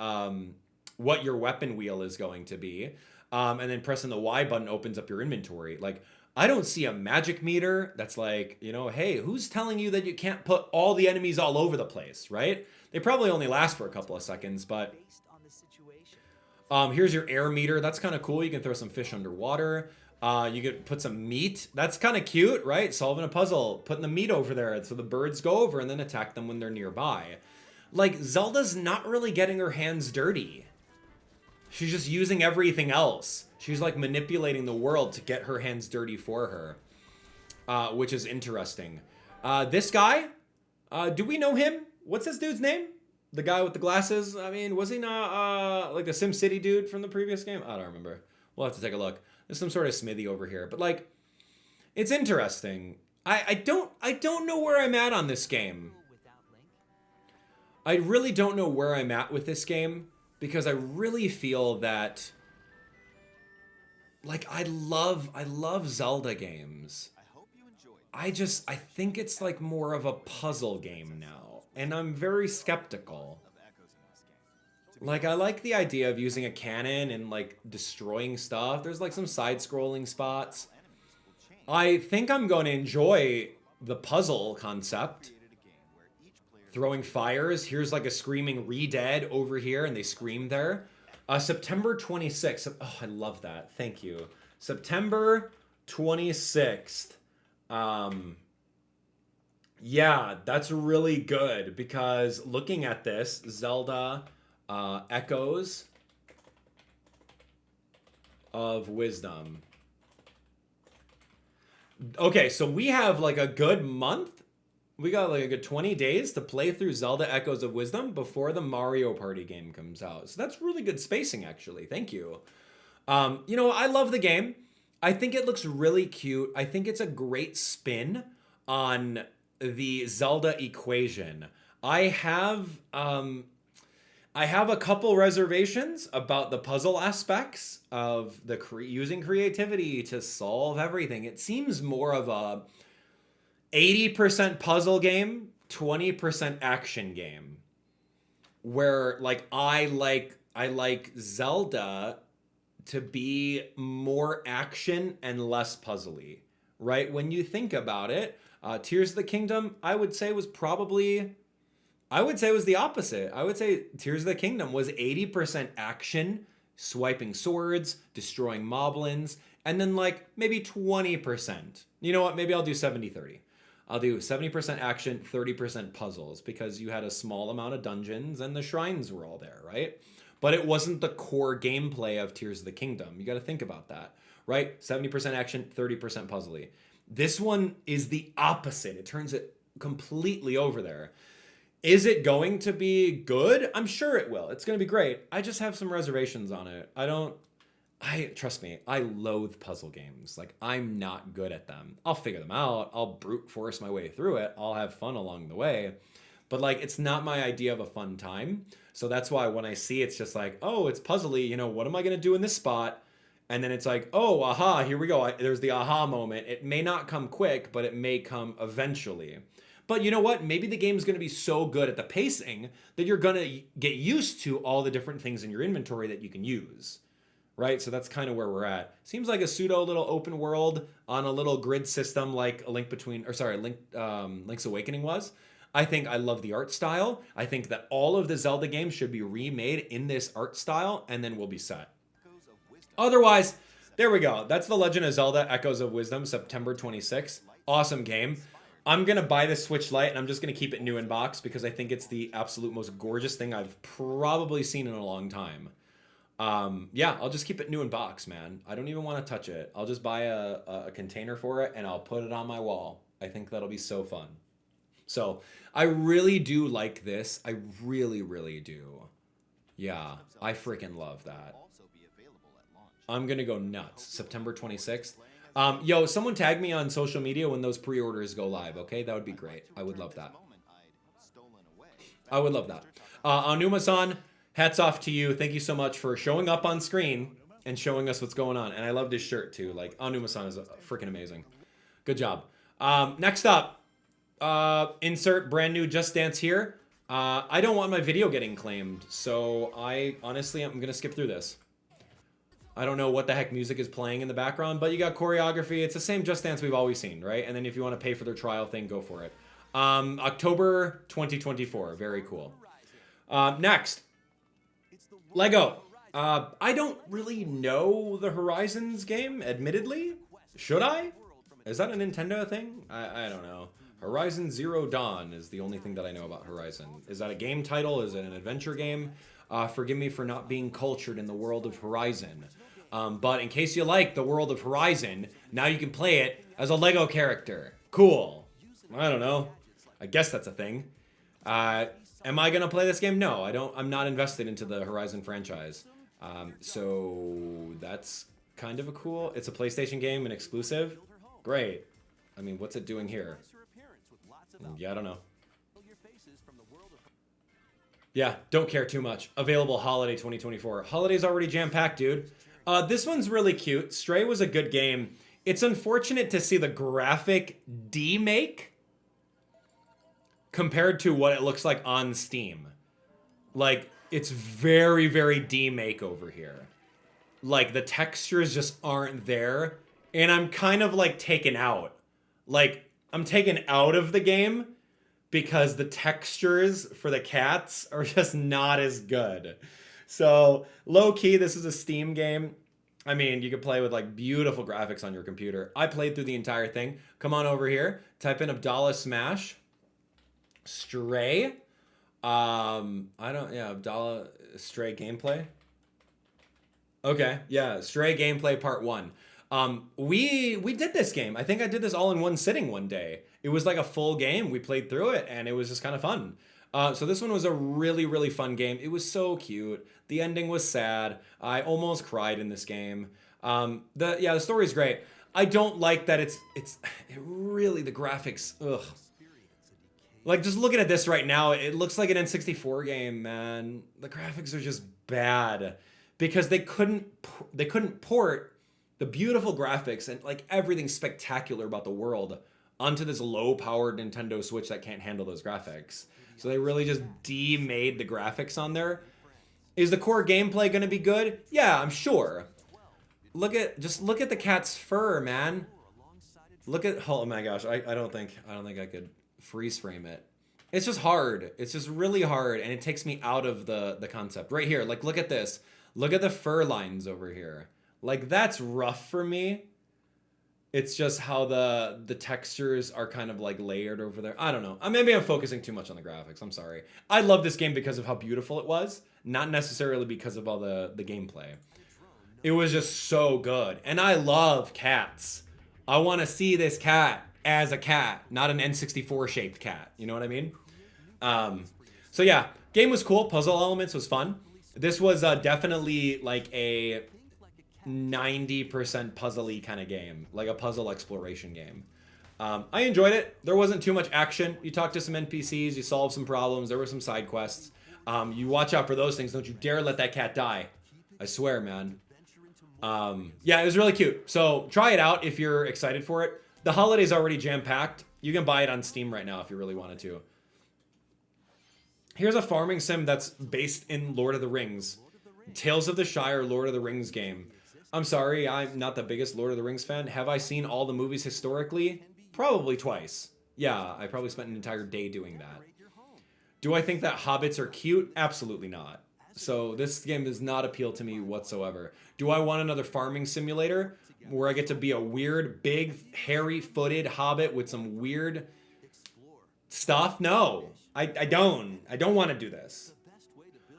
S1: what your weapon wheel is going to be. And then pressing the Y button opens up your inventory. Like, I don't see a magic meter that's like, you know, hey, who's telling you that you can't put all the enemies all over the place, right? They probably only last for a couple of seconds, but here's your air meter. That's kind of cool. You can throw some fish underwater. You could put some meat. That's kind of cute, right? Solving a puzzle, putting the meat over there so the birds go over and then attack them when they're nearby. Like, Zelda's not really getting her hands dirty. She's just using everything else. She's like manipulating the world to get her hands dirty for her, which is interesting. This guy, do we know him? What's this dude's name? The guy with the glasses? I mean, was he not like the SimCity dude from the previous game? I don't remember. We'll have to take a look. There's some sort of smithy over here, but like, it's interesting. I don't know where I'm at on this game. I really don't know where I'm at with this game because I really feel that, like, I love Zelda games. I think it's like more of a puzzle game now, and I'm very skeptical. Like, I like the idea of using a cannon and like destroying stuff. There's like some side-scrolling spots. I think I'm going to enjoy the puzzle concept. Throwing fires. Here's like a screaming re-dead over here, and they scream there. September 26th. Oh, I love that. Thank you. September 26th. Yeah, that's really good because looking at this, Zelda Echoes of Wisdom. Okay, so we have like a good month. We got like a good 20 days to play through Zelda Echoes of Wisdom before the Mario Party game comes out. So that's really good spacing, actually. Thank you. You know, I love the game. I think it looks really cute. I think it's a great spin on the Zelda equation. I have a couple reservations about the puzzle aspects of the using creativity to solve everything. It seems more of a 80% puzzle game, 20% action game. Where like I like Zelda to be more action and less puzzly, right? When you think about it, Tears of the Kingdom, I would say was the opposite. I would say Tears of the Kingdom was 80% action, swiping swords, destroying moblins, and then like maybe 20% You know what? Maybe I'll do 70-30. I'll do 70% action, 30% puzzles, because you had a small amount of dungeons and the shrines were all there, right? But it wasn't the core gameplay of Tears of the Kingdom. You got to think about that, right? 70% action, 30% puzzly. This one is the opposite. It turns it completely over there. Is it going to be good? I'm sure it will. It's going to be great. I just have some reservations on it. Trust me, I loathe puzzle games. Like, I'm not good at them. I'll figure them out. I'll brute force my way through it. I'll have fun along the way. But like, it's not my idea of a fun time. So that's why when I see it's just like, oh, it's puzzly, you know, what am I going to do in this spot? And then it's like, oh, aha, here we go. There's the aha moment. It may not come quick, but it may come eventually. But you know what? Maybe the game's going to be so good at the pacing that you're going to get used to all the different things in your inventory that you can use. Right? So that's kind of where we're at. Seems like a pseudo little open world on a little grid system like a Link's Awakening was. I love the art style. I think that all of the Zelda games should be remade in this art style, and then we'll be set. Otherwise, there we go. That's The Legend of Zelda Echoes of Wisdom, September 26th. Awesome game. I'm going to buy this Switch Lite, and I'm just going to keep it new in box because I think it's the absolute most gorgeous thing I've probably seen in a long time. Yeah, I'll just keep it new in box, man. I don't even want to touch it. I'll just buy a container for it and I'll put it on my wall. I think that'll be so fun. So I really do like this. I really, really do. Yeah, I freaking love that. I'm going to go nuts. September 26th. Yo, someone tag me on social media when those pre-orders go live, okay? That would be great. I would love that. I would love that. Anuma-san, hats off to you. Thank you so much for showing up on screen and showing us what's going on. And I loved his shirt too. Like, Anuma-san is freaking amazing. Good job. Next up, insert brand new Just Dance here. I don't want my video getting claimed, so I'm gonna skip through this. I don't know what the heck music is playing in the background, but you got choreography. It's the same Just Dance we've always seen, right? And then if you want to pay for their trial thing, go for it. October 2024. Very cool. Next. Lego. I don't really know the Horizons game, admittedly. Should I? Is that a Nintendo thing? I don't know. Horizon Zero Dawn is the only thing that I know about Horizon. Is that a game title? Is it an adventure game? Forgive me for not being cultured in the world of Horizon. But in case you like the world of Horizon, now you can play it as a Lego character. Cool. I don't know. I guess that's a thing. Am I gonna play this game? No, I don't. I'm not invested into the Horizon franchise. So that's kind of a cool. It's a PlayStation game, an exclusive. Great. I mean, what's it doing here? Yeah, I don't know. Yeah, don't care too much. Available holiday 2024. Holiday's already jam-packed, dude. This one's really cute. Stray was a good game. It's unfortunate to see the graphic demake compared to what it looks like on Steam. Like, it's very, very demake over here. Like, the textures just aren't there. And I'm kind of, like, taken out. Like, I'm taken out of the game because the textures for the cats are just not as good. So, low-key, this is a Steam game. I mean, you could play with, like, beautiful graphics on your computer. I played through the entire thing. Come on over here. Type in AbdallahSmash. Stray. Abdallah Stray gameplay. Okay, yeah, Stray gameplay part 1. We did this game. I think I did this all in one sitting one day. It was like a full game. We played through it, and it was just kind of fun. So this one was a really, really fun game. It was so cute. The ending was sad. I almost cried in this game. The story's great. I don't like that it really, the graphics, ugh. Like, just looking at this right now, it looks like an N64 game, man. The graphics are just bad because they couldn't port the beautiful graphics and, like, everything spectacular about the world onto this low-powered Nintendo Switch that can't handle those graphics. So they really just demade the graphics on there. Is the core gameplay going to be good? Yeah, I'm sure. Just look at the cat's fur, man. Oh my gosh, I don't think I could freeze frame it. It's just hard. It's just really hard, and it takes me out of the concept. Right here, like, look at this. Look at the fur lines over here. Like, that's rough for me. It's just how the textures are kind of like layered over there. I don't know. Maybe I'm focusing too much on the graphics. I'm sorry. I love this game because of how beautiful it was, not necessarily because of all the gameplay. It was just so good. And I love cats. I want to see this cat as a cat, not an N64 shaped cat. You know what I mean? So yeah, game was cool. Puzzle elements was fun. This was definitely like a 90% puzzly kind of game, like a puzzle exploration game. I enjoyed it. There wasn't too much action. You talked to some NPCs, you solved some problems, there were some side quests. You watch out for those things. Don't you dare let that cat die. I swear, man. Yeah, it was really cute. So try it out if you're excited for it. The holiday's already jam-packed. You can buy it on Steam right now if you really wanted to. Here's a farming sim that's based in Lord of the Rings. Tales of the Shire, Lord of the Rings game. I'm sorry, I'm not the biggest Lord of the Rings fan. Have I seen all the movies historically? Probably twice. Yeah, I probably spent an entire day doing that. Do I think that hobbits are cute? Absolutely not. So this game does not appeal to me whatsoever. Do I want another farming simulator where I get to be a weird, big, hairy-footed hobbit with some weird stuff? No, I don't. I don't want to do this.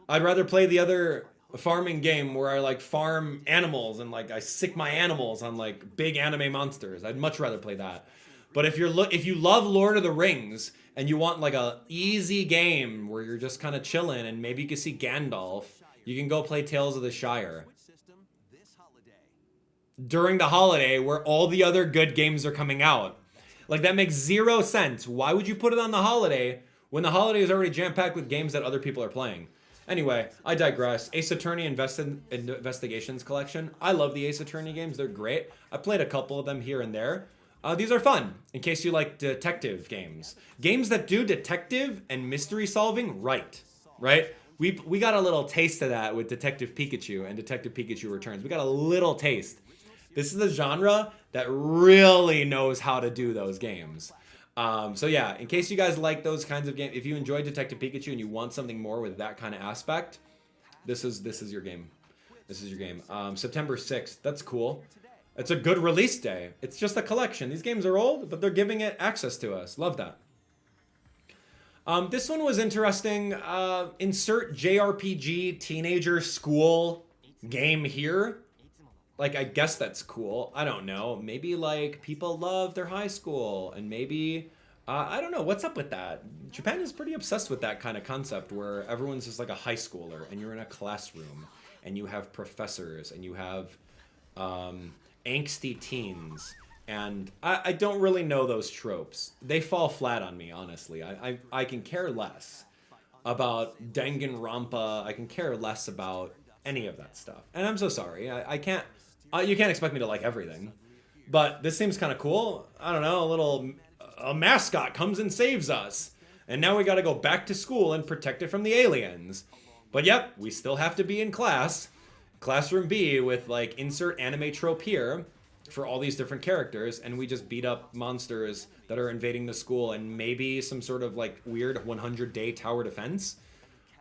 S1: I'd rather play the other farming game where I like farm animals and like I sick my animals on like big anime monsters. I'd much rather play that. But if you love Lord of the Rings and you want like a easy game where you're just kind of chilling and maybe you can see Gandalf, you can go play Tales of the Shire during the holiday where all the other good games are coming out. Like that makes zero sense. Why would you put it on the holiday when the holiday is already jam-packed with games that other people are playing? Anyway, I digress. Ace Attorney Investigations Collection. I love the Ace Attorney games. They're great. I played a couple of them here and there. These are fun, in case you like detective games. Games that do detective and mystery solving right? We got a little taste of that with Detective Pikachu and Detective Pikachu Returns. We got a little taste. This is a genre that really knows how to do those games. So yeah, in case you guys like those kinds of games, if you enjoy Detective Pikachu and you want something more with that kind of aspect, this is your game. This is your game. September 6th. That's cool. It's a good release day. It's just a collection. These games are old, but they're giving it access to us. Love that. This one was interesting. Insert JRPG teenager school game here. Like, I guess that's cool. I don't know. Maybe, like, people love their high school. And maybe, I don't know. What's up with that? Japan is pretty obsessed with that kind of concept where everyone's just like a high schooler. And you're in a classroom. And you have professors. And you have angsty teens. And I don't really know those tropes. They fall flat on me, honestly. I can care less about Danganronpa. I can care less about any of that stuff. And I'm so sorry. I can't... you can't expect me to like everything, but this seems kind of cool. I don't know, a mascot comes and saves us, and now we got to go back to school and protect it from the aliens. But yep, we still have to be in classroom B with like insert anime trope here for all these different characters, and we just beat up monsters that are invading the school and maybe some sort of like weird 100-day tower defense.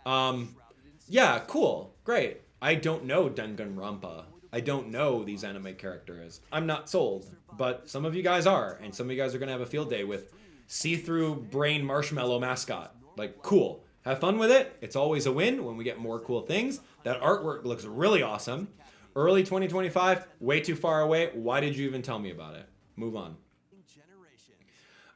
S1: Yeah, cool, great. I don't know Danganronpa. I don't know these anime characters. I'm not sold, but some of you guys are, and some of you guys are going to have a field day with see-through brain marshmallow mascot. Like, cool. Have fun with it. It's always a win when we get more cool things. That artwork looks really awesome. Early 2025, way too far away. Why did you even tell me about it? Move on.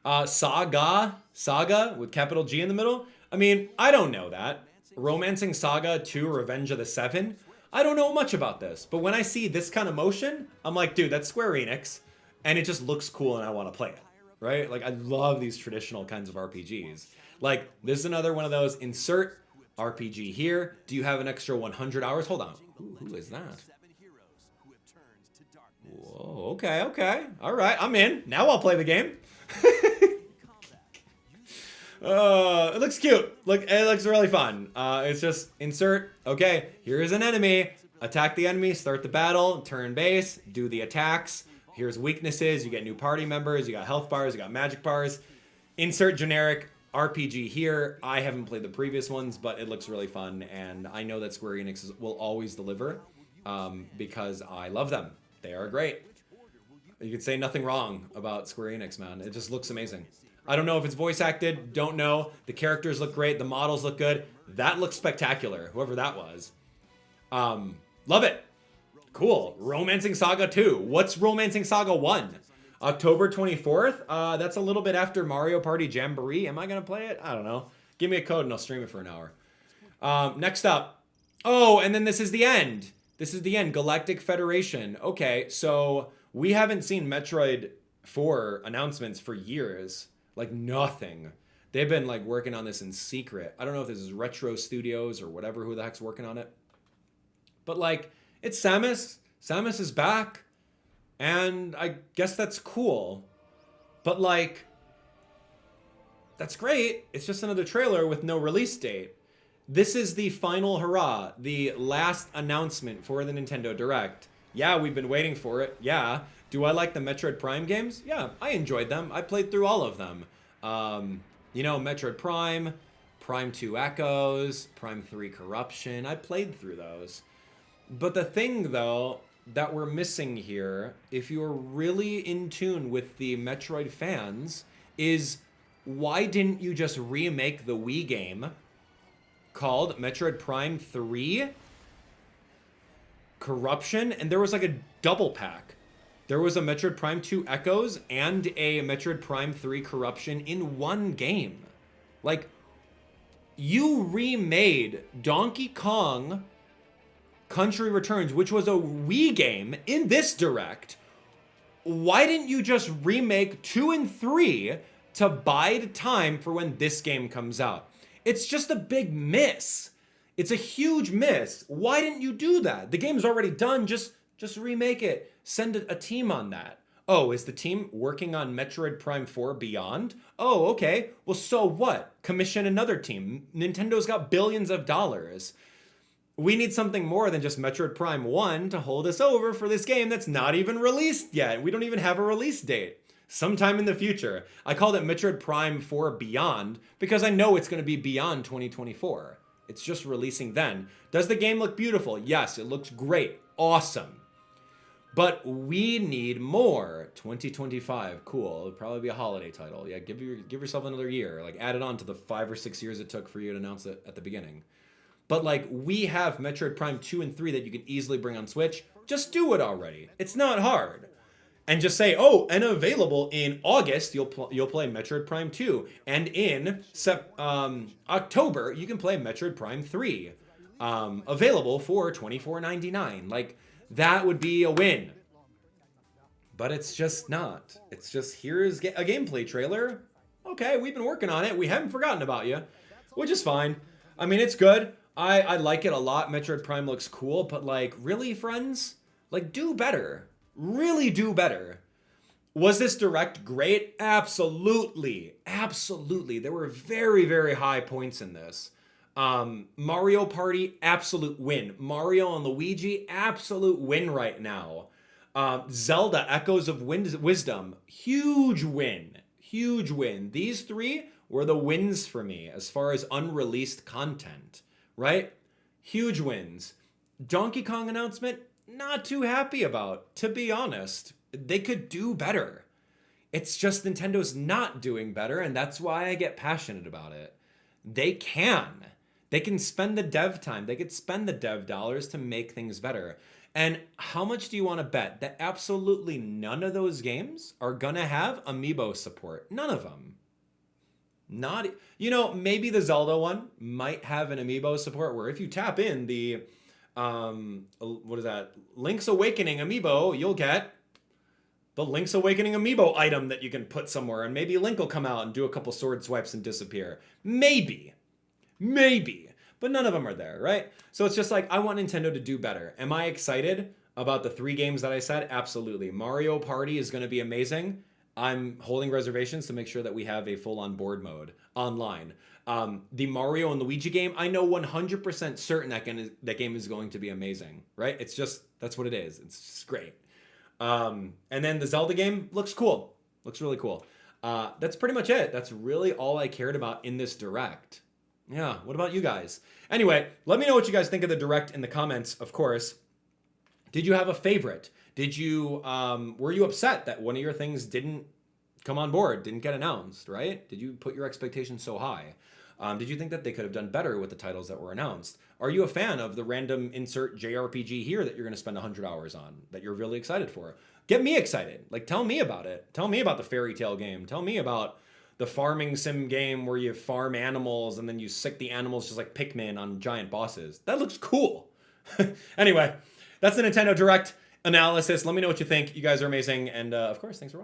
S1: SaGa with capital G in the middle. I mean, I don't know that. Romancing Saga 2 Revenge of the Seven. I don't know much about this, but when I see this kind of motion, I'm like, dude, that's Square Enix, and it just looks cool and I want to play it, right? Like, I love these traditional kinds of RPGs. Like, this is another one of those, insert RPG here. Do you have an extra 100 hours? Hold on. Who is that? Whoa, okay. All right, I'm in. Now I'll play the game. It looks cute. Look, it looks really fun. It's just insert. Okay, here's an enemy. Attack the enemy. Start the battle. Turn base. Do the attacks. Here's weaknesses. You get new party members. You got health bars. You got magic bars. Insert generic RPG here. I haven't played the previous ones, but it looks really fun, and I know that Square Enix will always deliver because I love them. They are great. You can say nothing wrong about Square Enix, man. It just looks amazing. I don't know if it's voice acted. Don't know. The characters look great. The models look good. That looks spectacular. Whoever that was. Love it. Cool. Romancing Saga 2. What's Romancing Saga 1? October 24th? That's a little bit after Mario Party Jamboree. Am I going to play it? I don't know. Give me a code and I'll stream it for an hour. Next up. Oh, and then this is the end. This is the end. Galactic Federation. Okay, so we haven't seen Metroid 4 announcements for years. Like nothing. They've been like working on this in secret. I don't know if this is Retro Studios or whatever, who the heck's working on it. But like, it's Samus. Samus is back. And I guess that's cool. But like, that's great. It's just another trailer with no release date. This is the final hurrah. The last announcement for the Nintendo Direct. Yeah, we've been waiting for it. Yeah. Do I like the Metroid Prime games? Yeah, I enjoyed them. I played through all of them. You know, Metroid Prime, Prime 2 Echoes, Prime 3 Corruption. I played through those. But the thing, though, that we're missing here, if you're really in tune with the Metroid fans, is why didn't you just remake the Wii game called Metroid Prime 3 Corruption? And there was like a double pack. There was a Metroid Prime 2 Echoes and a Metroid Prime 3 Corruption in one game. Like, you remade Donkey Kong Country Returns, which was a Wii game, in this Direct. Why didn't you just remake 2 and 3 to bide time for when this game comes out? It's just a big miss. It's a huge miss. Why didn't you do that? The game's already done. Just remake it. Send a team on that. Oh, is the team working on Metroid Prime 4 Beyond? Oh, okay. Well, so what? Commission another team. Nintendo's got billions of dollars. We need something more than just Metroid Prime 1 to hold us over for this game that's not even released yet. We don't even have a release date. Sometime in the future. I called it Metroid Prime 4 Beyond because I know it's going to be beyond 2024. It's just releasing then. Does the game look beautiful? Yes, it looks great. Awesome. But we need more. 2025, cool. It'll probably be a holiday title. Yeah, give yourself another year. Like, add it on to the 5 or 6 years it took for you to announce it at the beginning. But like, we have Metroid Prime 2 and 3 that you can easily bring on Switch. Just do it already. It's not hard. And just say, oh, and available in August, you'll play Metroid Prime 2. And in October, you can play Metroid Prime 3. Available for $24.99. Like, that would be a win. But it's just not. It's just, here's a gameplay trailer. Okay, we've been working on it. We haven't forgotten about you. Which is fine. I mean, it's good. I like it a lot. Metroid Prime looks cool. But like, really, friends? Like, do better. Really do better. Was this Direct great? Absolutely. Absolutely. There were very, very high points in this. Mario Party, absolute win. Mario and Luigi, absolute win right now. Zelda, Echoes of Wisdom, huge win. Huge win. These three were the wins for me as far as unreleased content, right? Huge wins. Donkey Kong announcement, not too happy about, to be honest. They could do better. It's just Nintendo's not doing better, and that's why I get passionate about it. They can. They can spend the dev time. They could spend the dev dollars to make things better. And how much do you want to bet that absolutely none of those games are going to have amiibo support? None of them. Not, you know, maybe the Zelda one might have an amiibo support where if you tap in the, what is that? Link's Awakening amiibo, you'll get the Link's Awakening amiibo item that you can put somewhere. And maybe Link will come out and do a couple sword swipes and disappear. Maybe. Maybe. But none of them are there, right? So it's just like, I want Nintendo to do better. Am I excited about the 3 games that I said? Absolutely. Mario Party is going to be amazing. I'm holding reservations to make sure that we have a full on board mode online. The Mario and Luigi game, I know 100% certain that game is going to be amazing, right? It's just, that's what it is. It's just great. And then the Zelda game looks cool. Looks really cool. That's pretty much it. That's really all I cared about in this Direct. Yeah, what about you guys? Anyway, let me know what you guys think of the Direct in the comments, of course. Did you have a favorite? Did you were you upset that one of your things didn't come on board, didn't get announced, right? Did you put your expectations so high? Did you think that they could have done better with the titles that were announced? Are you a fan of the random insert JRPG here that you're going to spend 100 hours on, that you're really excited for? Get me excited. Like, tell me about it. Tell me about the fairy tale game. Tell me about the farming sim game where you farm animals and then you sick the animals just like Pikmin on giant bosses. That looks cool. Anyway, that's the Nintendo Direct analysis. Let me know what you think. You guys are amazing. And of course, thanks for watching.